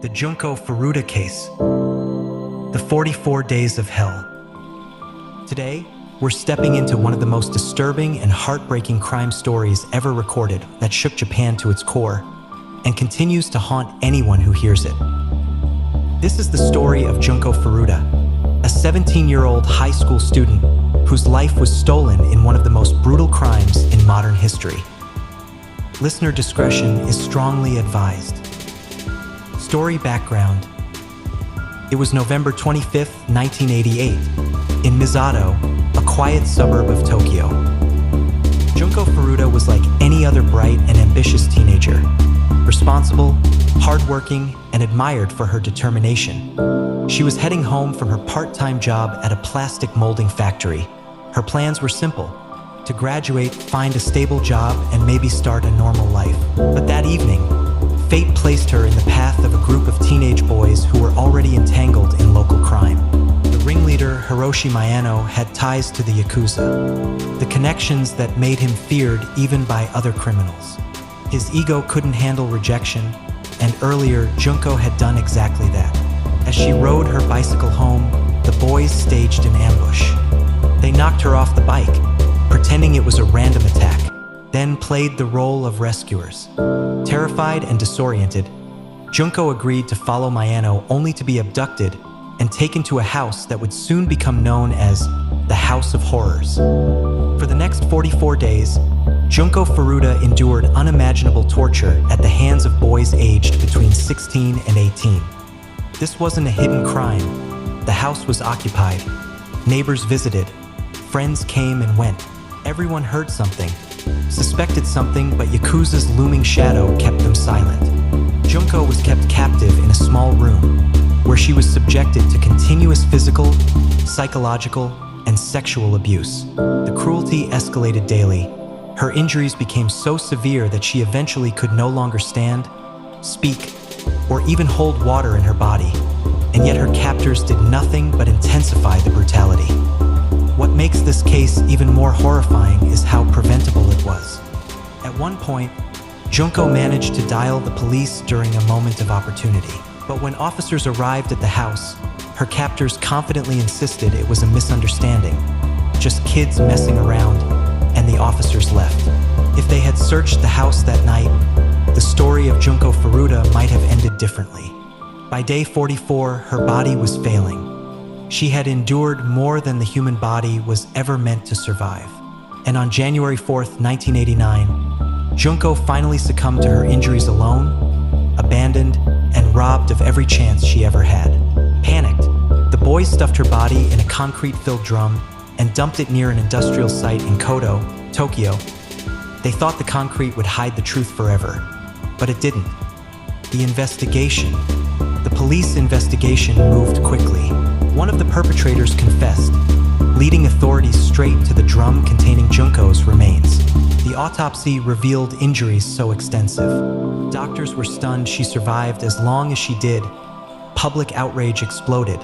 The Junko Furuta case. The 44 Days of Hell. Today, we're stepping into one of the most disturbing and heartbreaking crime stories ever recorded that shook Japan to its core and continues to haunt anyone who hears it. This is the story of Junko Furuta, a 17-year-old high school student whose life was stolen in one of the most brutal crimes in modern history. Listener discretion is strongly advised. Story background. It was November 25, 1988, in Misato, a quiet suburb of Tokyo. Junko Furuta was like any other bright and ambitious teenager, responsible, hardworking, and admired for her determination. She was heading home from her part-time job at a plastic molding factory. Her plans were simple: to graduate, find a stable job, and maybe start a normal life. But that evening, fate placed her in the path of a group of teenage boys who were already entangled in local crime. The ringleader, Hiroshi Miyano, had ties to the Yakuza, the connections that made him feared even by other criminals. His ego couldn't handle rejection, and earlier, Junko had done exactly that. As she rode her bicycle home, the boys staged an ambush. They knocked her off the bike, pretending it was a random attack, then played the role of rescuers. Terrified and disoriented, Junko agreed to follow Miyano only to be abducted and taken to a house that would soon become known as the House of Horrors. For the next 44 days, Junko Furuta endured unimaginable torture at the hands of boys aged between 16 and 18. This wasn't a hidden crime. The house was occupied. Neighbors visited. Friends came and went. Everyone heard something, suspected something, but Yakuza's looming shadow kept them silent. Junko was kept captive in a small room, where she was subjected to continuous physical, psychological, and sexual abuse. The cruelty escalated daily. Her injuries became so severe that she eventually could no longer stand, speak, or even hold water in her body. And yet her captors did nothing but intensify the brutality. What makes this case even more horrifying is how preventable it was. At one point, Junko managed to dial the police during a moment of opportunity. But when officers arrived at the house, her captors confidently insisted it was a misunderstanding, just kids messing around, and the officers left. If they had searched the house that night, the story of Junko Furuta might have ended differently. By day 44, her body was failing. She had endured more than the human body was ever meant to survive. And on January 4th, 1989, Junko finally succumbed to her injuries alone, abandoned, and robbed of every chance she ever had. Panicked, the boys stuffed her body in a concrete-filled drum and dumped it near an industrial site in Koto, Tokyo. They thought the concrete would hide the truth forever, but it didn't. The police investigation moved quickly. One of the perpetrators confessed, leading authorities straight to the drum containing Junko's remains. The autopsy revealed injuries so extensive. Doctors were stunned she survived as long as she did. Public outrage exploded.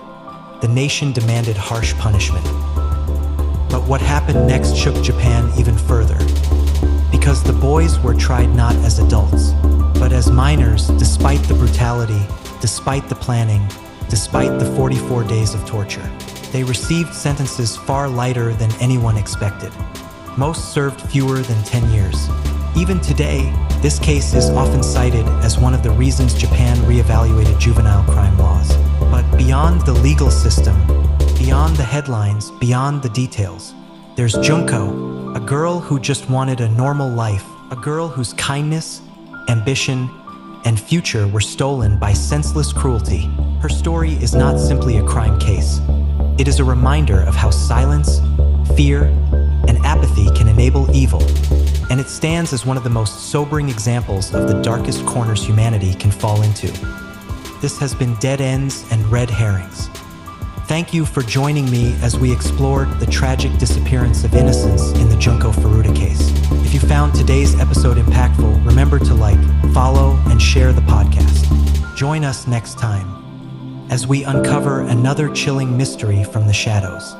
The nation demanded harsh punishment. But what happened next shook Japan even further. Because the boys were tried not as adults, but as minors, despite the brutality, despite the planning, despite the 44 days of torture. They received sentences far lighter than anyone expected. Most served fewer than 10 years. Even today, this case is often cited as one of the reasons Japan reevaluated juvenile crime laws. But beyond the legal system, beyond the headlines, beyond the details, there's Junko, a girl who just wanted a normal life, a girl whose kindness, ambition, and future were stolen by senseless cruelty. Her story is not simply a crime case. It is a reminder of how silence, fear, and apathy can enable evil, and it stands as one of the most sobering examples of the darkest corners humanity can fall into. This has been Dead Ends and Red Herrings. Thank you for joining me as we explored the tragic disappearance of innocence in the Junko Furuta case. If you found today's episode impactful, remember to like, follow, and share the podcast. Join us next time as we uncover another chilling mystery from the shadows.